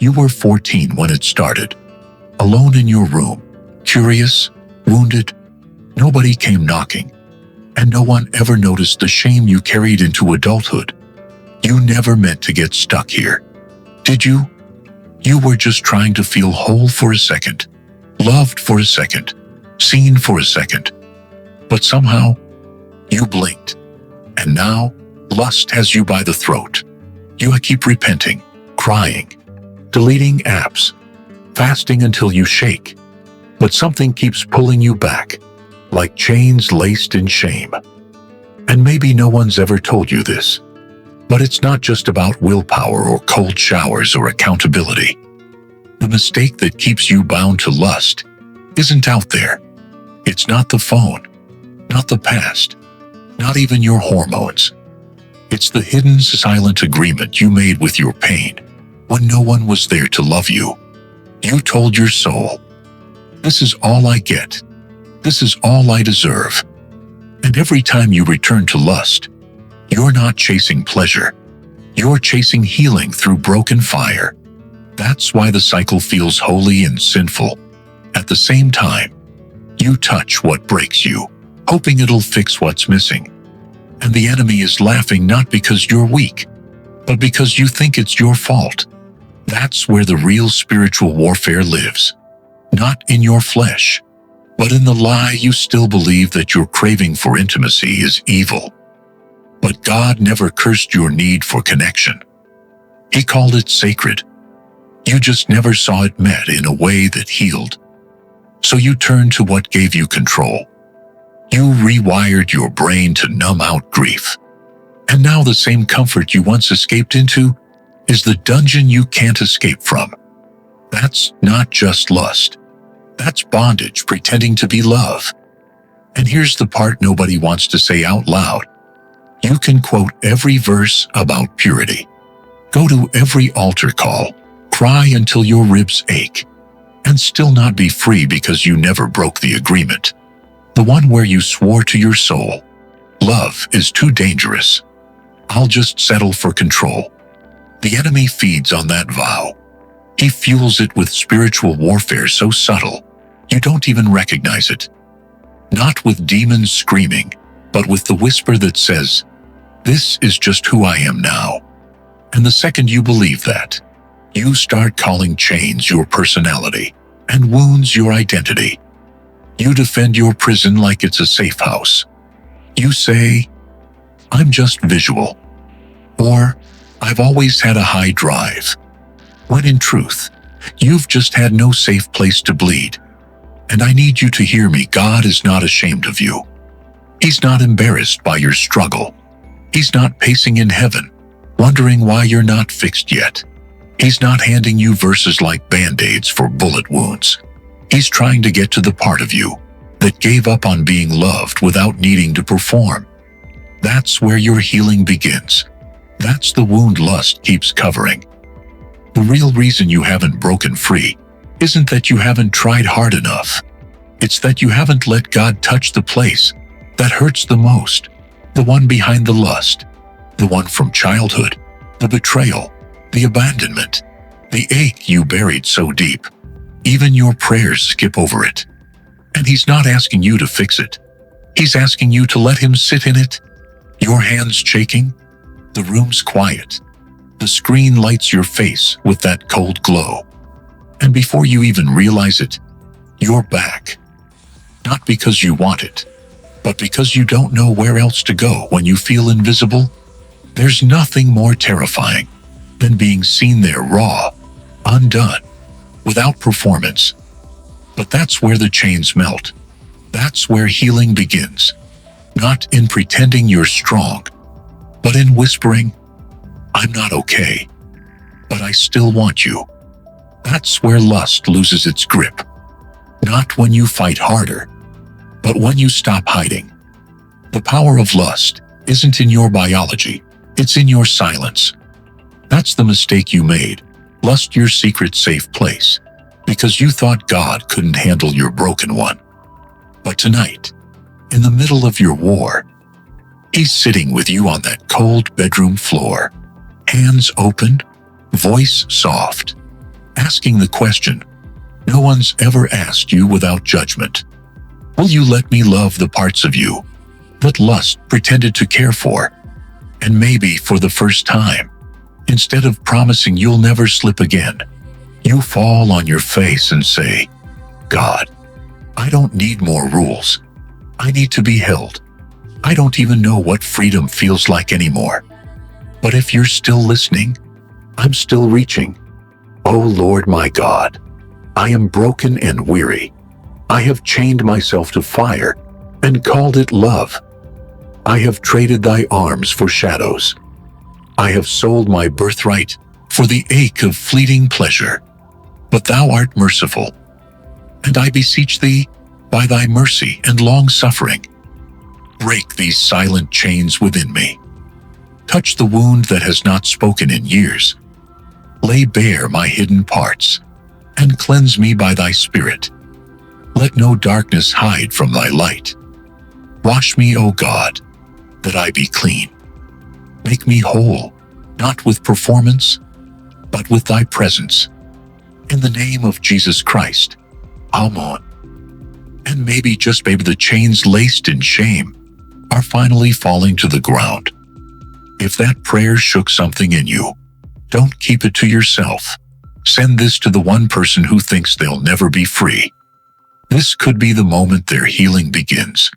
You were 14 when it started, alone in your room, curious, wounded. Nobody came knocking, and no one ever noticed the shame you carried into adulthood. You never meant to get stuck here, did you? You were just trying to feel whole for a second, loved for a second, seen for a second. But somehow, you blinked, and now lust has you by the throat. You keep repenting, crying, deleting apps, fasting until you shake. But something keeps pulling you back, like chains laced in shame. And maybe no one's ever told you this, but it's not just about willpower or cold showers or accountability. The mistake that keeps you bound to lust isn't out there. It's not the phone, not the past, not even your hormones. It's the hidden, silent agreement you made with your pain when no one was there to love you. You told your soul, "This is all I get. This is all I deserve." And every time you return to lust, you're not chasing pleasure. You're chasing healing through broken fire. That's why the cycle feels holy and sinful. At the same time, you touch what breaks you, hoping it'll fix what's missing. And the enemy is laughing not because you're weak, but because you think it's your fault. That's where the real spiritual warfare lives. Not in your flesh, but in the lie you still believe that your craving for intimacy is evil. But God never cursed your need for connection. He called it sacred. You just never saw it met in a way that healed. So you turned to what gave you control. You rewired your brain to numb out grief. And now the same comfort you once escaped into is the dungeon you can't escape from. That's not just lust. That's bondage pretending to be love. And here's the part nobody wants to say out loud. You can quote every verse about purity, go to every altar call, cry until your ribs ache, and still not be free because you never broke the agreement. The one where you swore to your soul, "Love is too dangerous. I'll just settle for control." The enemy feeds on that vow. He fuels it with spiritual warfare so subtle, you don't even recognize it. Not with demons screaming, but with the whisper that says, "This is just who I am now." And the second you believe that, you start calling chains your personality and wounds your identity. You defend your prison like it's a safe house. You say, "I'm just visual," or "I've always had a high drive," when in truth, you've just had no safe place to bleed. And I need you to hear me. God is not ashamed of you. He's not embarrassed by your struggle. He's not pacing in heaven, wondering why you're not fixed yet. He's not handing you verses like band-aids for bullet wounds. He's trying to get to the part of you that gave up on being loved without needing to perform. That's where your healing begins. That's the wound lust keeps covering. The real reason you haven't broken free isn't that you haven't tried hard enough. It's that you haven't let God touch the place that hurts the most, the one behind the lust, the one from childhood, the betrayal, the abandonment, the ache you buried so deep. Even your prayers skip over it. And He's not asking you to fix it. He's asking you to let Him sit in it. Your hands shaking, the room's quiet. The screen lights your face with that cold glow. And before you even realize it, you're back. Not because you want it, but because you don't know where else to go when you feel invisible. There's nothing more terrifying than being seen there raw, undone, without performance. But that's where the chains melt. That's where healing begins. Not in pretending you're strong, but in whispering, "I'm not okay, but I still want you." That's where lust loses its grip. Not when you fight harder, but when you stop hiding. The power of lust isn't in your biology, it's in your silence. That's the mistake you made. Lust your secret safe place, because you thought God couldn't handle your broken one. But tonight, in the middle of your war, He's sitting with you on that cold bedroom floor, hands open, voice soft, asking the question no one's ever asked you without judgment. Will you let me love the parts of you that lust pretended to care for? And maybe for the first time, instead of promising you'll never slip again, you fall on your face and say, God, I don't need more rules. I need to be held. I don't even know what freedom feels like anymore. But if you're still listening, I'm still reaching. Oh Lord my God, I am broken and weary. I have chained myself to fire and called it love. I have traded thy arms for shadows. I have sold my birthright for the ache of fleeting pleasure. But thou art merciful, and I beseech thee, by thy mercy and long-suffering, break these silent chains within me. Touch the wound that has not spoken in years. Lay bare my hidden parts, and cleanse me by thy Spirit. Let no darkness hide from thy light. Wash me, O God, that I be clean. Make me whole, not with performance, but with thy presence. In the name of Jesus Christ, Amen. And maybe, just maybe, the chains laced in shame are finally falling to the ground. If that prayer shook something in you, don't keep it to yourself. Send this to the one person who thinks they'll never be free. This could be the moment their healing begins.